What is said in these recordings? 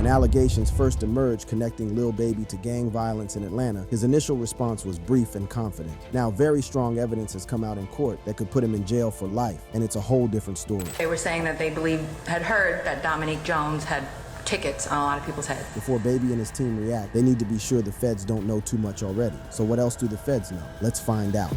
When allegations first emerged connecting Lil Baby to gang violence in Atlanta, his initial response was brief and confident. Now, very strong evidence has come out in court that could put him in jail for life, and it's a whole different story. They were saying that they had heard that Dominique Jones had tickets on a lot of people's heads. Before Baby and his team react, they need to be sure the feds don't know too much already. So what else do the feds know? Let's find out.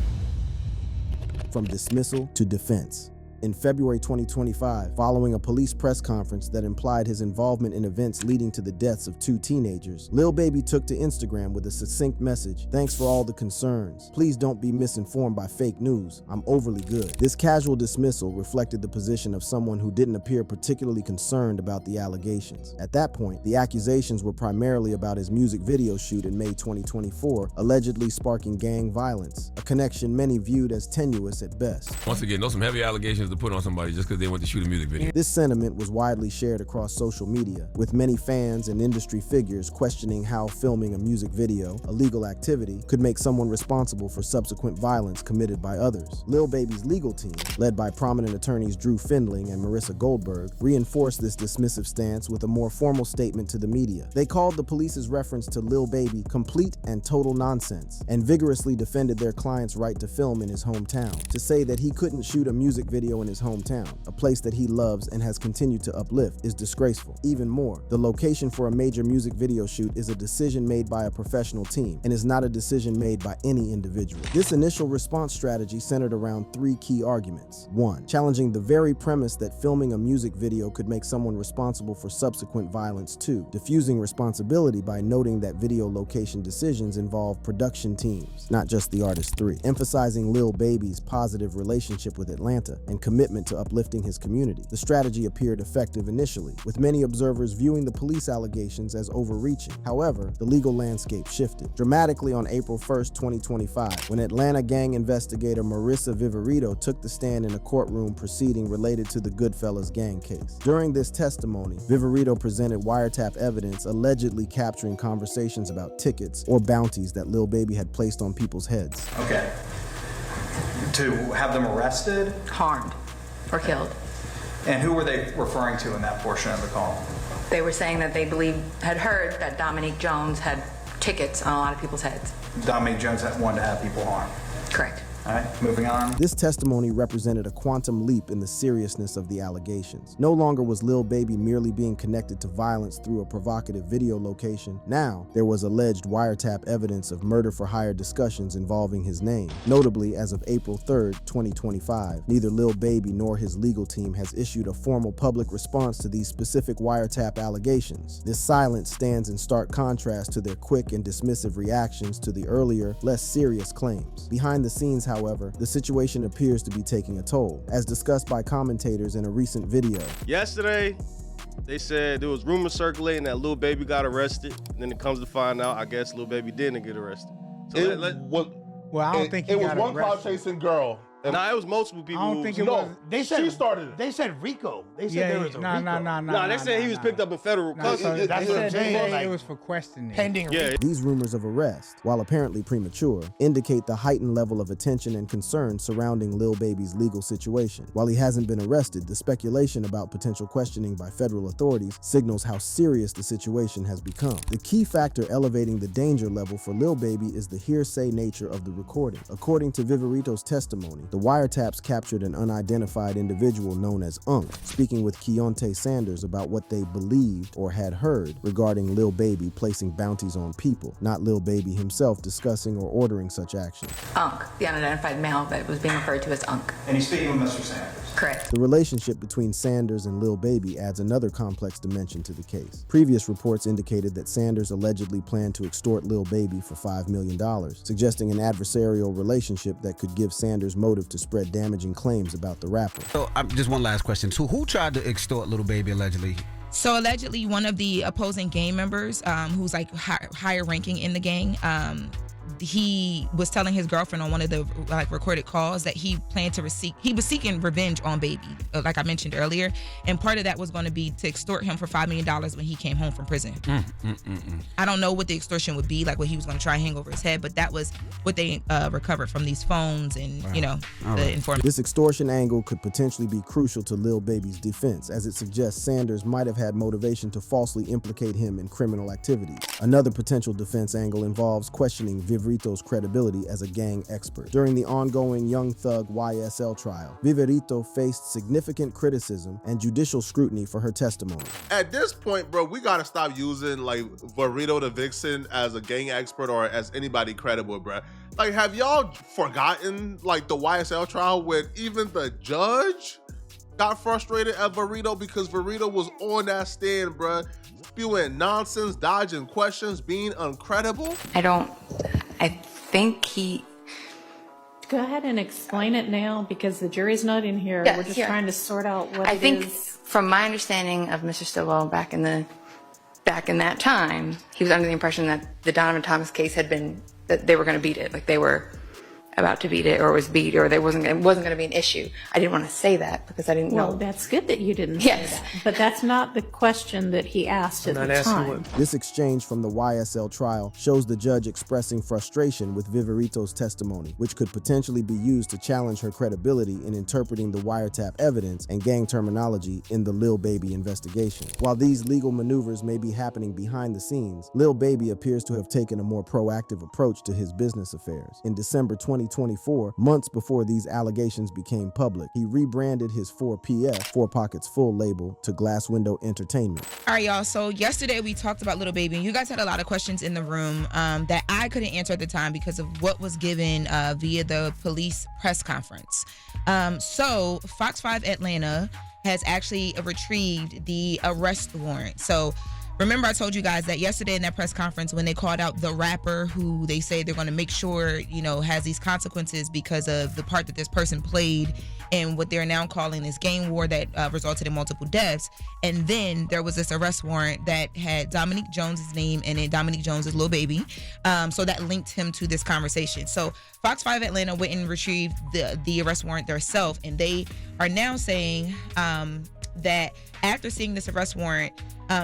From dismissal to defense. In February 2025, following a police press conference that implied his involvement in events leading to the deaths of 2 teenagers, Lil Baby took to Instagram with a succinct message: "Thanks for all the concerns. Please don't be misinformed by fake news. I'm overly good." This casual dismissal reflected the position of someone who didn't appear particularly concerned about the allegations. At that point, the accusations were primarily about his music video shoot in May 2024, allegedly sparking gang violence, a connection many viewed as tenuous at best. Once again, those some heavy allegations to put on somebody just because they went to shoot a music video. This sentiment was widely shared across social media, with many fans and industry figures questioning how filming a music video, a legal activity, could make someone responsible for subsequent violence committed by others. Lil Baby's legal team, led by prominent attorneys Drew Findling and Marissa Goldberg, reinforced this dismissive stance with a more formal statement to the media. They called the police's reference to Lil Baby complete and total nonsense, and vigorously defended their client's right to film in his hometown. To say that he couldn't shoot a music video in his hometown, a place that he loves and has continued to uplift, is disgraceful. Even more, the location for a major music video shoot is a decision made by a professional team and is not a decision made by any individual. This initial response strategy centered around 3 key arguments. 1. Challenging the very premise that filming a music video could make someone responsible for subsequent violence. 2. Diffusing responsibility by noting that video location decisions involve production teams, not just the artist. 3. Emphasizing Lil Baby's positive relationship with Atlanta and commitment to uplifting his community. The strategy appeared effective initially, with many observers viewing the police allegations as overreaching. However, the legal landscape shifted dramatically on April 1st, 2025, when Atlanta gang investigator Marissa Viverito took the stand in a courtroom proceeding related to the Goodfellas gang case. During this testimony, Viverito presented wiretap evidence allegedly capturing conversations about tickets or bounties that Lil Baby had placed on people's heads. Okay. To have them arrested? Harmed or killed. And who were they referring to in that portion of the call? They were saying that they had heard that Dominique Jones had tickets on a lot of people's heads. Dominique Jones wanted to have people harmed. Correct. All right, moving on. This testimony represented a quantum leap in the seriousness of the allegations. No longer was Lil Baby merely being connected to violence through a provocative video location. Now, there was alleged wiretap evidence of murder-for-hire discussions involving his name. Notably, as of April 3rd, 2025, neither Lil Baby nor his legal team has issued a formal public response to these specific wiretap allegations. This silence stands in stark contrast to their quick and dismissive reactions to the earlier, less serious claims. Behind the scenes, however, the situation appears to be taking a toll, as discussed by commentators in a recent video. Yesterday, they said there was rumors circulating that Lil Baby got arrested. And then it comes to find out, I guess Lil Baby didn't get arrested. So I don't think he got arrested. It was one cloud chasing girl. Nah, it was multiple people. I don't think it was. They said she started it. They said Rico. They said there was a Rico. Nah, they said he was picked up in federal custody. That's what I'm saying. It was for questioning. Pending. Yeah. These rumors of arrest, while apparently premature, indicate the heightened level of attention and concern surrounding Lil Baby's legal situation. While he hasn't been arrested, the speculation about potential questioning by federal authorities signals how serious the situation has become. The key factor elevating the danger level for Lil Baby is the hearsay nature of the recording. According to Viverito's testimony, the wiretaps captured an unidentified individual known as Unk, speaking with Keontae Sanders about what they believed or had heard regarding Lil Baby placing bounties on people, not Lil Baby himself discussing or ordering such action. Unk, the unidentified male that was being referred to as Unk. And he's speaking with Mr. Sanders. Correct. The relationship between Sanders and Lil Baby adds another complex dimension to the case. Previous reports indicated that Sanders allegedly planned to extort Lil Baby for $5 million, suggesting an adversarial relationship that could give Sanders motive to spread damaging claims about the rapper. So, just one last question. So, who tried to extort Lil Baby allegedly? So allegedly, one of the opposing gang members, who's like higher ranking in the gang, he was telling his girlfriend on one of the recorded calls that he planned to he was seeking revenge on Baby, like I mentioned earlier, and part of that was going to be to extort him for $5 million when he came home from prison. I don't know what the extortion would be, like what he was going to try and hang over his head, but that was what they recovered from these phones and the informant. This extortion angle could potentially be crucial to Lil Baby's defense, as it suggests Sanders might have had motivation to falsely implicate him in criminal activities. Another potential defense angle involves questioning Viverito's credibility as a gang expert. During the ongoing Young Thug YSL trial, Viverito faced significant criticism and judicial scrutiny for her testimony. At this point, bro, we gotta stop using like Verito the Vixen as a gang expert or as anybody credible, bro. Like, have y'all forgotten like the YSL trial when even the judge got frustrated at Verito because Verito was on that stand, bruh, spewing nonsense, dodging questions, being uncredible? I think he... Go ahead and explain it now, because the jury's not in here. Yes, we're just trying to sort out what I it think is. from my understanding of Mr. Stillwell back in that time, he was under the impression that the Donovan Thomas case had been, that they were going to beat it. Like they were about to beat it, or it was beat, or it wasn't going to be an issue. I didn't want to say that because I didn't know. Well, that's good that you didn't say that. But that's not the question that he asked at the time. This exchange from the YSL trial shows the judge expressing frustration with Viverito's testimony, which could potentially be used to challenge her credibility in interpreting the wiretap evidence and gang terminology in the Lil Baby investigation. While these legal maneuvers may be happening behind the scenes, Lil Baby appears to have taken a more proactive approach to his business affairs. In December 2024, months before these allegations became public, he rebranded his 4PF, 4 Pockets Full label, to Glass Window Entertainment. All right, y'all. So yesterday we talked about Lil Baby, and you guys had a lot of questions in the room that I couldn't answer at the time because of what was given via the police press conference. So Fox 5 Atlanta has actually retrieved the arrest warrant. So remember I told you guys that yesterday in that press conference when they called out the rapper who they say they're going to make sure, has these consequences because of the part that this person played in what they're now calling this gang war that resulted in multiple deaths. And then there was this arrest warrant that had Dominique Jones' name in it. Dominique Jones is Lil Baby. So that linked him to this conversation. So Fox 5 Atlanta went and retrieved the arrest warrant themselves. And they are now saying that after seeing this arrest warrant,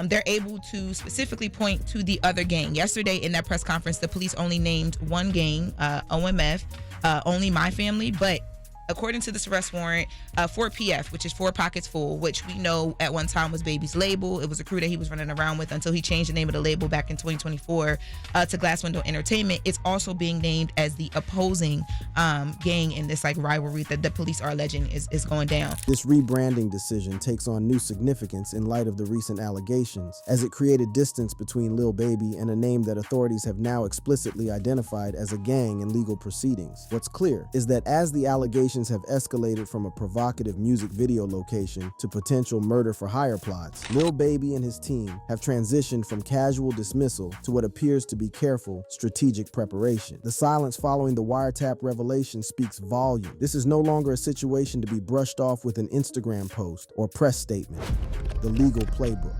they're able to specifically point to the other gang. Yesterday in that press conference, the police only named one gang, OMF, Only My Family, but according to this arrest warrant, 4PF, which is 4 Pockets Full, which we know at one time was Baby's label. It was a crew that he was running around with until he changed the name of the label back in 2024 to Glass Window Entertainment. It's also being named as the opposing gang in this rivalry that the police are alleging is going down. This rebranding decision takes on new significance in light of the recent allegations, as it created distance between Lil Baby and a name that authorities have now explicitly identified as a gang in legal proceedings. What's clear is that as the allegations have escalated from a provocative music video location to potential murder for hire plots, Lil Baby and his team have transitioned from casual dismissal to what appears to be careful, strategic preparation. The silence following the wiretap revelation speaks volume. This is no longer a situation to be brushed off with an Instagram post or press statement. The legal playbook.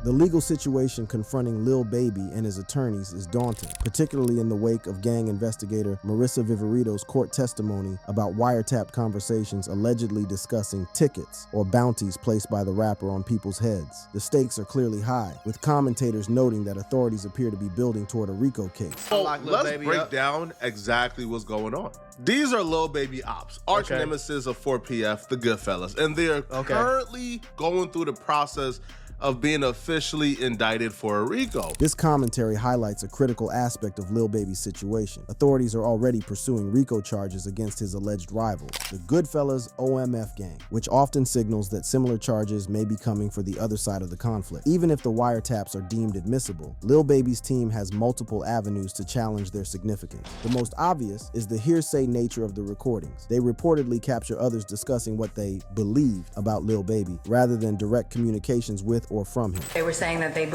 The legal situation confronting Lil Baby and his attorneys is daunting, particularly in the wake of gang investigator Marissa Viverito's court testimony about wiretap conversations allegedly discussing tickets or bounties placed by the rapper on people's heads. The stakes are clearly high, with commentators noting that authorities appear to be building toward a RICO case. So let's break down exactly what's going on. These are Lil Baby ops, arch nemesis of 4PF, the Goodfellas, and they're currently going through the process of being officially indicted for a RICO. This commentary highlights a critical aspect of Lil Baby's situation. Authorities are already pursuing RICO charges against his alleged rivals, the Goodfellas OMF gang, which often signals that similar charges may be coming for the other side of the conflict. Even if the wiretaps are deemed admissible, Lil Baby's team has multiple avenues to challenge their significance. The most obvious is the hearsay nature of the recordings. They reportedly capture others discussing what they believed about Lil Baby, rather than direct communications with or from him. They were saying that they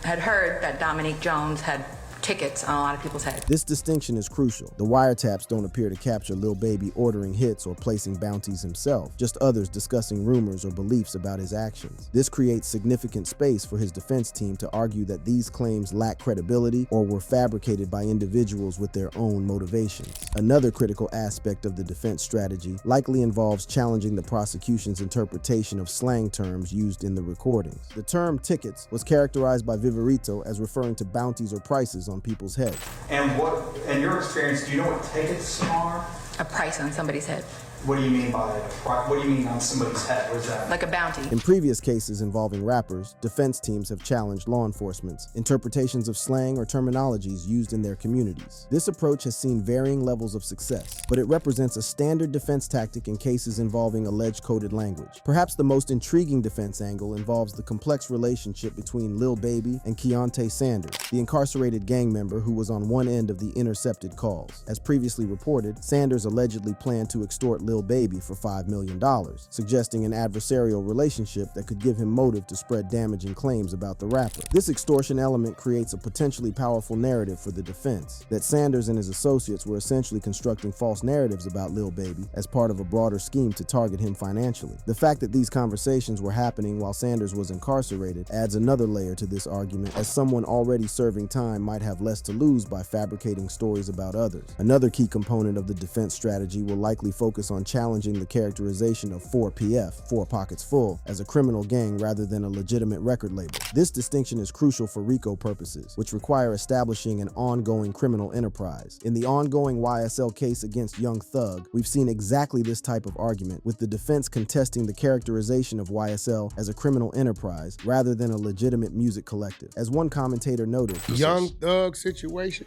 had heard that Dominique Jones had tickets on a lot of people's heads. This distinction is crucial. The wiretaps don't appear to capture Lil Baby ordering hits or placing bounties himself, just others discussing rumors or beliefs about his actions. This creates significant space for his defense team to argue that these claims lack credibility or were fabricated by individuals with their own motivations. Another critical aspect of the defense strategy likely involves challenging the prosecution's interpretation of slang terms used in the recordings. The term tickets was characterized by Viverito as referring to bounties or prices on people's heads. And what, in your experience, do you know what tickets are? A price on somebody's head. What do you mean by what do you mean on somebody's head? What is that? Like a bounty. In previous cases involving rappers, defense teams have challenged law enforcement's interpretations of slang or terminologies used in their communities. This approach has seen varying levels of success, but it represents a standard defense tactic in cases involving alleged coded language. Perhaps the most intriguing defense angle involves the complex relationship between Lil Baby and Keontae Sanders, the incarcerated gang member who was on one end of the intercepted calls. As previously reported, Sanders allegedly planned to extort Lil Baby for $5 million, suggesting an adversarial relationship that could give him motive to spread damaging claims about the rapper. This extortion element creates a potentially powerful narrative for the defense, that Sanders and his associates were essentially constructing false narratives about Lil Baby as part of a broader scheme to target him financially. The fact that these conversations were happening while Sanders was incarcerated adds another layer to this argument, as someone already serving time might have less to lose by fabricating stories about others. Another key component of the defense strategy will likely focus on challenging the characterization of 4PF, 4 Pockets Full, as a criminal gang rather than a legitimate record label. This distinction is crucial for RICO purposes, which require establishing an ongoing criminal enterprise. In the ongoing YSL case against Young Thug, we've seen exactly this type of argument, with the defense contesting the characterization of YSL as a criminal enterprise rather than a legitimate music collective. As one commentator noted, Young Thug situation,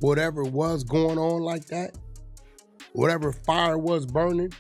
whatever was going on like that, whatever fire was burning,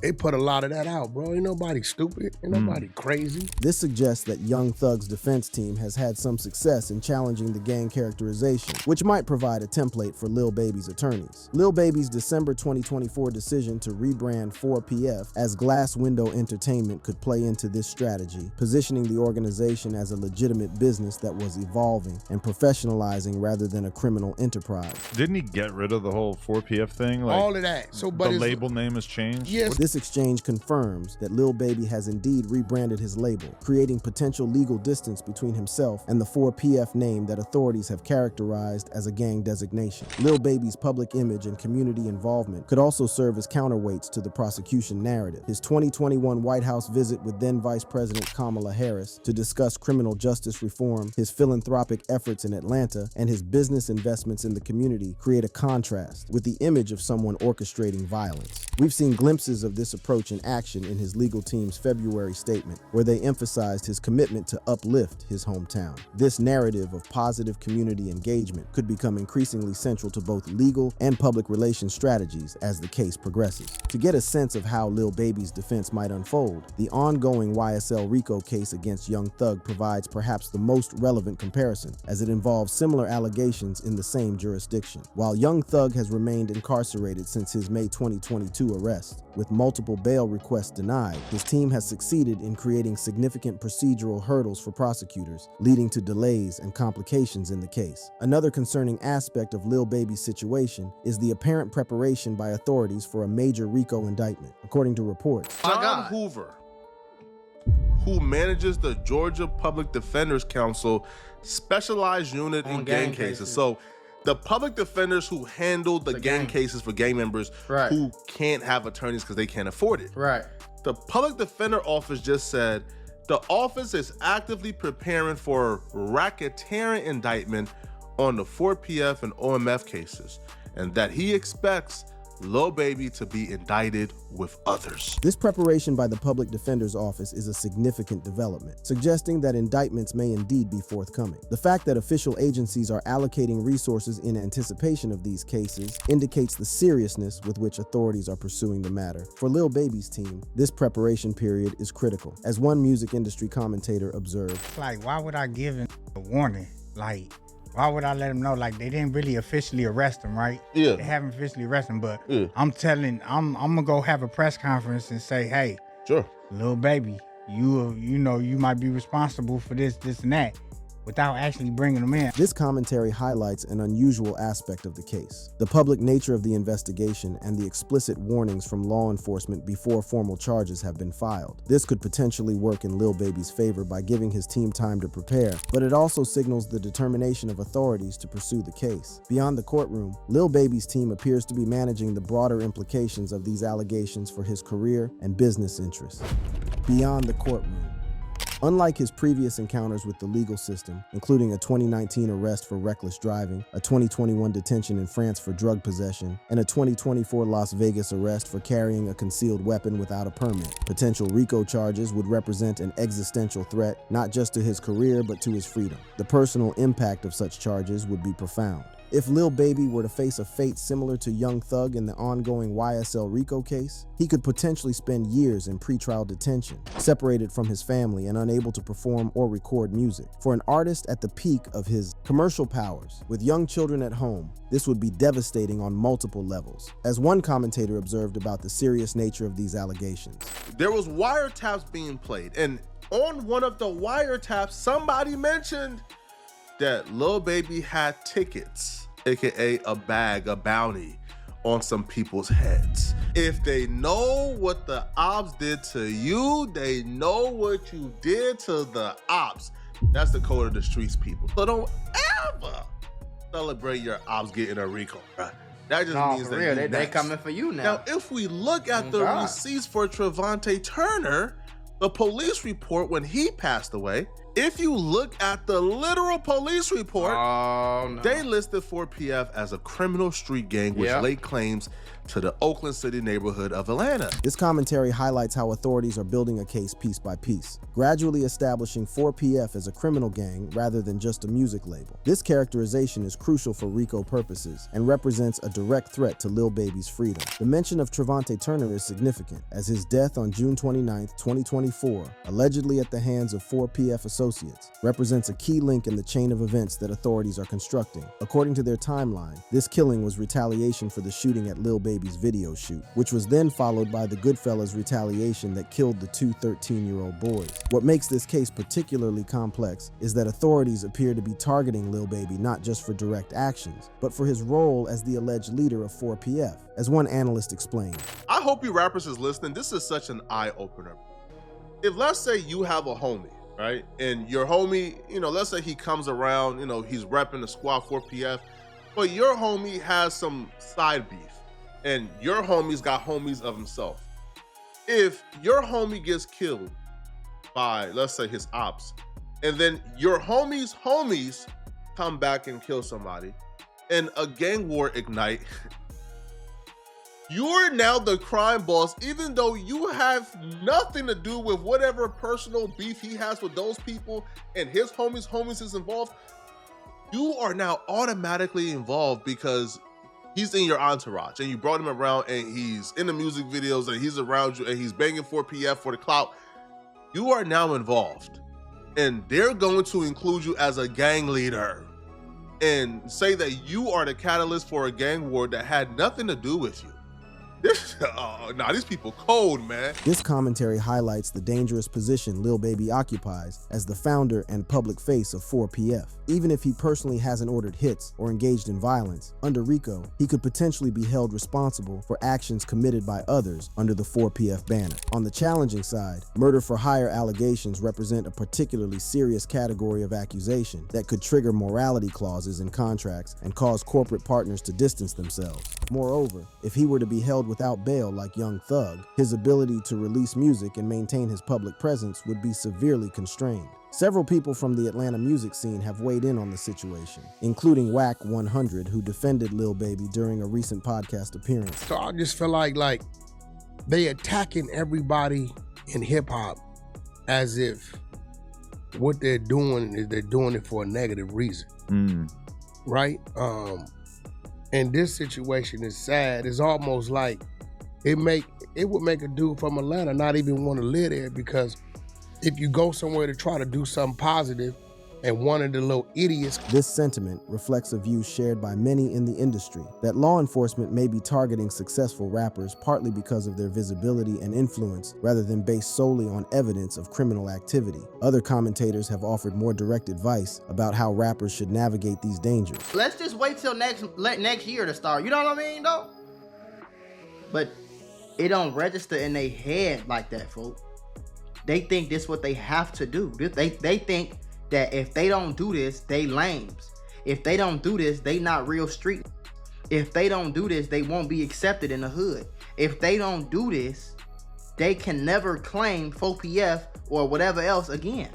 they put a lot of that out, bro. Ain't nobody stupid. Ain't nobody crazy. This suggests that Young Thug's defense team has had some success in challenging the gang characterization, which might provide a template for Lil Baby's attorneys. Lil Baby's December 2024 decision to rebrand 4PF as Glass Window Entertainment could play into this strategy, positioning the organization as a legitimate business that was evolving and professionalizing rather than a criminal enterprise. Didn't he get rid of the whole 4PF thing? Like, all of that. So, but the label name has changed? Yes. This exchange confirms that Lil Baby has indeed rebranded his label, creating potential legal distance between himself and the 4PF name that authorities have characterized as a gang designation. Lil Baby's public image and community involvement could also serve as counterweights to the prosecution narrative. His 2021 White House visit with then Vice President Kamala Harris to discuss criminal justice reform, his philanthropic efforts in Atlanta, and his business investments in the community create a contrast with the image of someone orchestrating violence. We've seen glimpses of this approach in action in his legal team's February statement, where they emphasized his commitment to uplift his hometown. This narrative of positive community engagement could become increasingly central to both legal and public relations strategies as the case progresses. To get a sense of how Lil Baby's defense might unfold, the ongoing YSL RICO case against Young Thug provides perhaps the most relevant comparison, as it involves similar allegations in the same jurisdiction. While Young Thug has remained incarcerated since his May 2022 arrest, with multiple bail requests denied, his team has succeeded in creating significant procedural hurdles for prosecutors, leading to delays and complications in the case. Another concerning aspect of Lil Baby's situation is the apparent preparation by authorities for a major RICO indictment. According to reports, John Hoover, who manages the Georgia Public Defenders Council specialized unit in gang cases. So the public defenders who handle the gang cases for gang members who can't have attorneys because they can't afford it. Right. The public defender office just said the office is actively preparing for racketeering indictment on the 4PF and OMF cases, and that he expects Lil Baby to be indicted with others. This preparation by the Public Defender's Office is a significant development, suggesting that indictments may indeed be forthcoming. The fact that official agencies are allocating resources in anticipation of these cases indicates the seriousness with which authorities are pursuing the matter. For Lil Baby's team, this preparation period is critical. As one music industry commentator observed, like, why would I give him a warning? Like, why would I let them know? Like, they didn't really officially arrest him, right? Yeah. They haven't officially arrested him, but I'm gonna go have a press conference and say, hey, sure, Lil Baby, you know, you might be responsible for this, and that. without actually bringing them in. This commentary highlights an unusual aspect of the case: the public nature of the investigation and the explicit warnings from law enforcement before formal charges have been filed. This could potentially work in Lil Baby's favor by giving his team time to prepare, but it also signals the determination of authorities to pursue the case. Beyond the courtroom, Lil Baby's team appears to be managing the broader implications of these allegations for his career and business interests. Beyond the courtroom. Unlike his previous encounters with the legal system, including a 2019 arrest for reckless driving, a 2021 detention in France for drug possession, and a 2024 Las Vegas arrest for carrying a concealed weapon without a permit, potential RICO charges would represent an existential threat not just to his career but to his freedom. The personal impact of such charges would be profound. If Lil Baby were to face a fate similar to Young Thug in the ongoing YSL RICO case, he could potentially spend years in pretrial detention, separated from his family and unable to perform or record music. For an artist at the peak of his commercial powers, with young children at home, this would be devastating on multiple levels, as one commentator observed about the serious nature of these allegations. There was wiretaps being played, and on one of the wiretaps, somebody mentioned that Lil Baby had tickets, aka a bag, a bounty on some people's heads. If they know what the ops did to you, they know what you did to the ops. That's the code of the streets, people. So don't ever celebrate your ops getting a RICO, bro. That just means for that real, they coming for you now. Now, if we look at the receipts for Trevante Turner, the police report when he passed away, if you look at the literal police report, they listed 4PF as a criminal street gang which laid claims to the Oakland City neighborhood of Atlanta. This commentary highlights how authorities are building a case piece by piece, gradually establishing 4PF as a criminal gang rather than just a music label. This characterization is crucial for RICO purposes and represents a direct threat to Lil Baby's freedom. The mention of Trevante Turner is significant, as his death on June 29, 2024, allegedly at the hands of 4PF associates, represents a key link in the chain of events that authorities are constructing. According to their timeline, this killing was retaliation for the shooting at Lil Baby's video shoot, which was then followed by the Goodfellas retaliation that killed the two 13-year-old boys. What makes this case particularly complex is that authorities appear to be targeting Lil Baby not just for direct actions, but for his role as the alleged leader of 4PF, as one analyst explained. I hope you rappers is listening. This is such an eye-opener. If let's say you have a homie, right? And your homie, let's say he comes around, he's repping the squad 4PF, but your homie has some side beef. And your homie's got homies of himself. If your homie gets killed by, let's say, his ops, and then your homie's homies come back and kill somebody, and a gang war ignite, you're now the crime boss, even though you have nothing to do with whatever personal beef he has with those people, and his homies is involved. You are now automatically involved because he's in your entourage and you brought him around and he's in the music videos and he's around you and he's banging 4PF for the clout. You are now involved and they're going to include you as a gang leader and say that you are the catalyst for a gang war that had nothing to do with you. These people cold, man. This commentary highlights the dangerous position Lil Baby occupies as the founder and public face of 4PF. Even if he personally hasn't ordered hits or engaged in violence, under RICO, he could potentially be held responsible for actions committed by others under the 4PF banner. On the challenging side, murder for hire allegations represent a particularly serious category of accusation that could trigger morality clauses in contracts and cause corporate partners to distance themselves. Moreover, if he were to be held without bail like Young Thug, his ability to release music and maintain his public presence would be severely constrained. Several people from the Atlanta music scene have weighed in on the situation, including Wack 100, who defended Lil Baby during a recent podcast appearance. So I just feel like they attacking everybody in hip hop as if what they're doing is they're doing it for a negative reason, right? And this situation is sad. It's almost like it would make a dude from Atlanta not even want to live there, because if you go somewhere to try to do something positive and one of the little idiots. This sentiment reflects a view shared by many in the industry that law enforcement may be targeting successful rappers partly because of their visibility and influence rather than based solely on evidence of criminal activity. Other commentators have offered more direct advice about how rappers should navigate these dangers. Let's just wait till next year to start. You know what I mean, though? But it don't register in their head like that, folks. They think this what they have to do. They think that if they don't do this, they lames. If they don't do this, they not real street. If they don't do this, they won't be accepted in the hood. If they don't do this, they can never claim 4PF or whatever else again.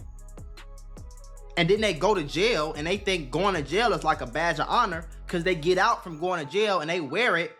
And then they go to jail and they think going to jail is like a badge of honor because they get out from going to jail and they wear it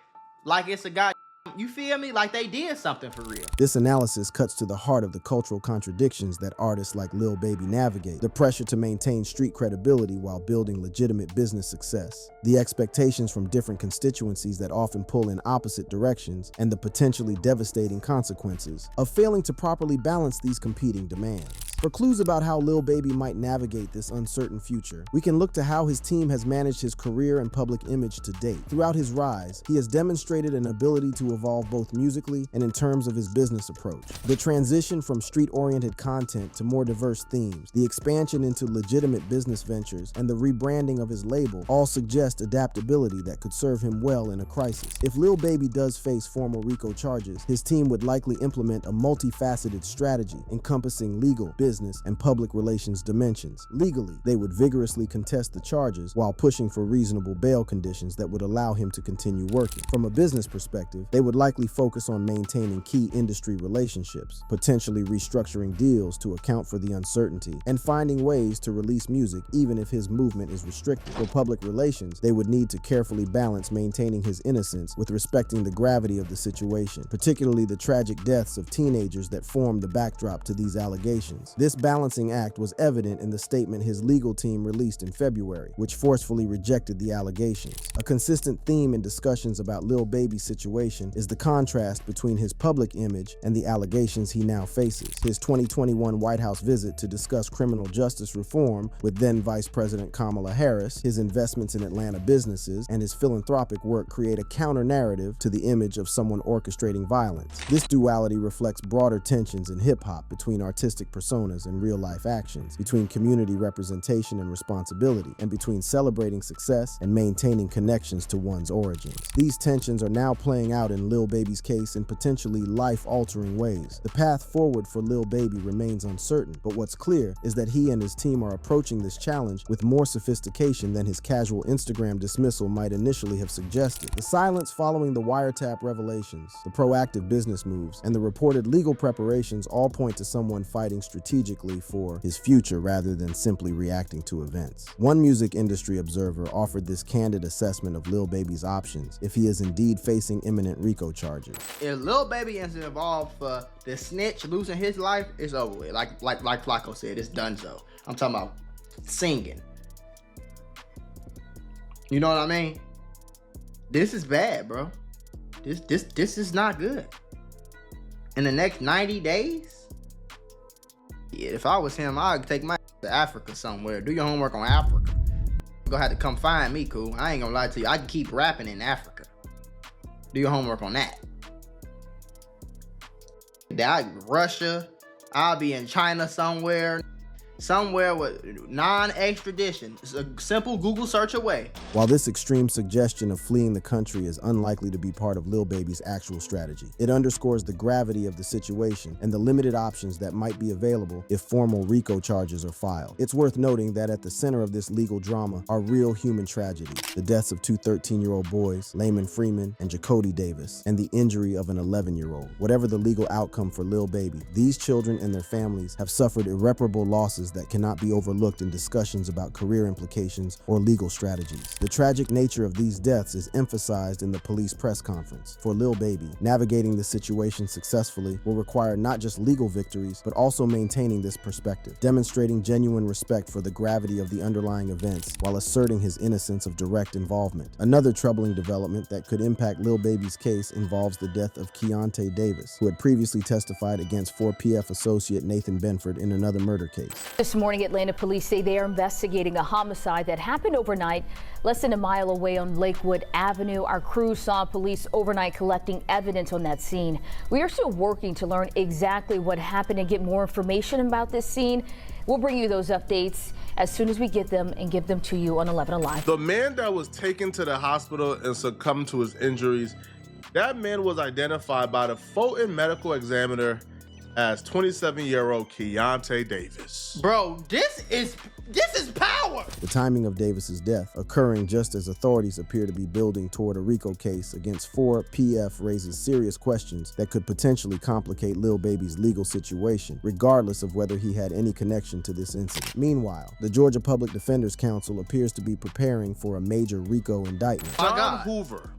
like it's a guy. You feel me? Like they did something for real. This analysis cuts to the heart of the cultural contradictions that artists like Lil Baby navigate. The pressure to maintain street credibility while building legitimate business success. The expectations from different constituencies that often pull in opposite directions, and the potentially devastating consequences of failing to properly balance these competing demands. For clues about how Lil Baby might navigate this uncertain future, we can look to how his team has managed his career and public image to date. Throughout his rise, he has demonstrated an ability to evolve both musically and in terms of his business approach. The transition from street-oriented content to more diverse themes, the expansion into legitimate business ventures, and the rebranding of his label all suggest adaptability that could serve him well in a crisis. If Lil Baby does face formal RICO charges, his team would likely implement a multifaceted strategy encompassing legal, business, and public relations dimensions. Legally, they would vigorously contest the charges while pushing for reasonable bail conditions that would allow him to continue working. From a business perspective, they would likely focus on maintaining key industry relationships, potentially restructuring deals to account for the uncertainty, and finding ways to release music even if his movement is restricted. For public relations, they would need to carefully balance maintaining his innocence with respecting the gravity of the situation, particularly the tragic deaths of teenagers that formed the backdrop to these allegations. This balancing act was evident in the statement his legal team released in February, which forcefully rejected the allegations. A consistent theme in discussions about Lil Baby's situation is the contrast between his public image and the allegations he now faces. His 2021 White House visit to discuss criminal justice reform with then Vice President Kamala Harris, his investments in Atlanta businesses, and his philanthropic work create a counter-narrative to the image of someone orchestrating violence. This duality reflects broader tensions in hip-hop between artistic personas and real-life actions, between community representation and responsibility, and between celebrating success and maintaining connections to one's origins. These tensions are now playing out in Lil Baby's case in potentially life-altering ways. The path forward for Lil Baby remains uncertain, but what's clear is that he and his team are approaching this challenge with more sophistication than his casual Instagram dismissal might initially have suggested. The silence following the wiretap revelations, the proactive business moves, and the reported legal preparations all point to someone fighting strategically for his future rather than simply reacting to events. One music industry observer offered this candid assessment of Lil Baby's options if he is indeed facing imminent RICO charges. If Lil Baby is involved for the snitch losing his life, it's over with. Like Flacco said, it's donezo. I'm talking about singing. You know what I mean? This is bad, bro. This is not good. In the next 90 days, yeah, if I was him, I'd take my to Africa somewhere. Do your homework on Africa. You're gonna have to come find me, cool. I ain't gonna lie to you. I can keep rapping in Africa. Do your homework on that. Russia. I'll be in China somewhere. Somewhere with non-extradition. It's a simple Google search away. While this extreme suggestion of fleeing the country is unlikely to be part of Lil Baby's actual strategy, it underscores the gravity of the situation and the limited options that might be available if formal RICO charges are filed. It's worth noting that at the center of this legal drama are real human tragedies: the deaths of two 13-year-old boys, Layman Freeman and Jacody Davis, and the injury of an 11-year-old. Whatever the legal outcome for Lil Baby, these children and their families have suffered irreparable losses that cannot be overlooked in discussions about career implications or legal strategies. The tragic nature of these deaths is emphasized in the police press conference. For Lil Baby, navigating the situation successfully will require not just legal victories, but also maintaining this perspective, demonstrating genuine respect for the gravity of the underlying events while asserting his innocence of direct involvement. Another troubling development that could impact Lil Baby's case involves the death of Keontae Davis, who had previously testified against 4PF associate Nathan Benford in another murder case. This morning, Atlanta police say they are investigating a homicide that happened overnight, less than a mile away on Lakewood Avenue. Our crew saw police overnight collecting evidence on that scene. We are still working to learn exactly what happened and get more information about this scene. We'll bring you those updates as soon as we get them and give them to you on 11 Alive. The man that was taken to the hospital and succumbed to his injuries, that man was identified by the Fulton medical examiner as 27-year-old Keontae Davis. Bro, this is power. The timing of Davis's death, occurring just as authorities appear to be building toward a RICO case against 4PF, raises serious questions that could potentially complicate Lil Baby's legal situation, regardless of whether he had any connection to this incident. Meanwhile, the Georgia Public Defender's Council appears to be preparing for a major RICO indictment. John Hoover,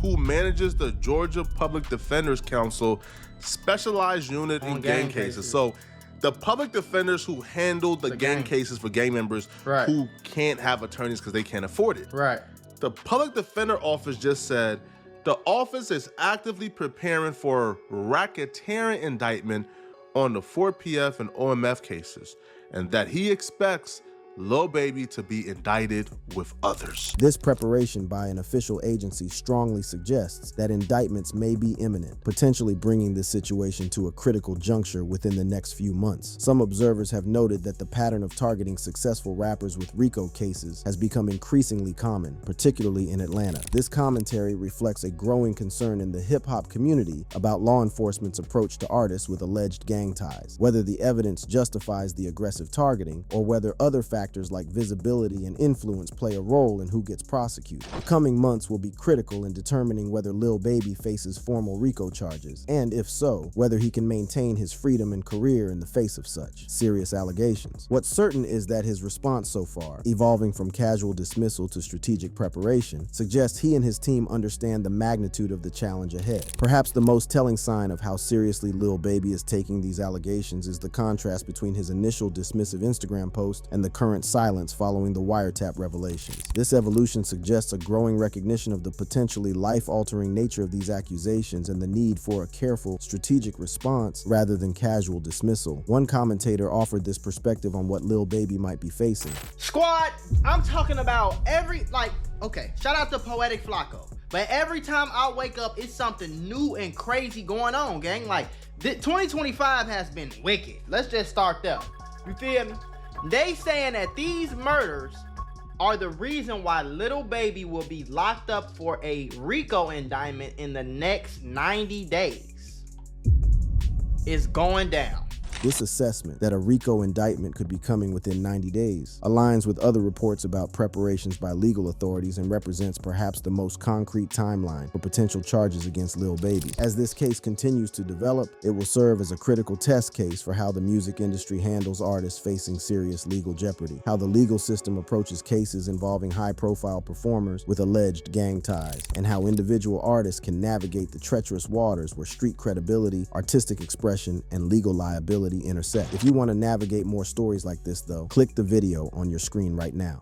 who manages the Georgia Public Defender's Council specialized unit in gang cases. So the public defenders who handle the gang cases for gang members who can't have attorneys because they can't afford it. Right. The public defender office just said the office is actively preparing for racketeering indictment on the 4PF and OMF cases, and that he expects Lil Baby to be indicted with others. This preparation by an official agency strongly suggests that indictments may be imminent, potentially bringing this situation to a critical juncture within the next few months. Some observers have noted that the pattern of targeting successful rappers with RICO cases has become increasingly common, particularly in Atlanta. This commentary reflects a growing concern in the hip-hop community about law enforcement's approach to artists with alleged gang ties, whether the evidence justifies the aggressive targeting or whether other factors like visibility and influence play a role in who gets prosecuted. The coming months will be critical in determining whether Lil Baby faces formal RICO charges, and if so, whether he can maintain his freedom and career in the face of such serious allegations. What's certain is that his response so far, evolving from casual dismissal to strategic preparation, suggests he and his team understand the magnitude of the challenge ahead. Perhaps the most telling sign of how seriously Lil Baby is taking these allegations is the contrast between his initial dismissive Instagram post and the current silence following the wiretap revelations. This evolution suggests a growing recognition of the potentially life-altering nature of these accusations and the need for a careful, strategic response rather than casual dismissal. One commentator offered this perspective on what Lil Baby might be facing. Squad, I'm talking about okay, shout out to Poetic Flacco. But every time I wake up, it's something new and crazy going on, gang. Like, 2025 has been wicked. Let's just start there. You feel me? They saying that these murders are the reason why Lil Baby will be locked up for a RICO indictment in the next 90 days. It's going down. This assessment, that a RICO indictment could be coming within 90 days, aligns with other reports about preparations by legal authorities and represents perhaps the most concrete timeline for potential charges against Lil Baby. As this case continues to develop, it will serve as a critical test case for how the music industry handles artists facing serious legal jeopardy, how the legal system approaches cases involving high-profile performers with alleged gang ties, and how individual artists can navigate the treacherous waters where street credibility, artistic expression, and legal liability intersect. If you want to navigate more stories like this though, click the video on your screen right now.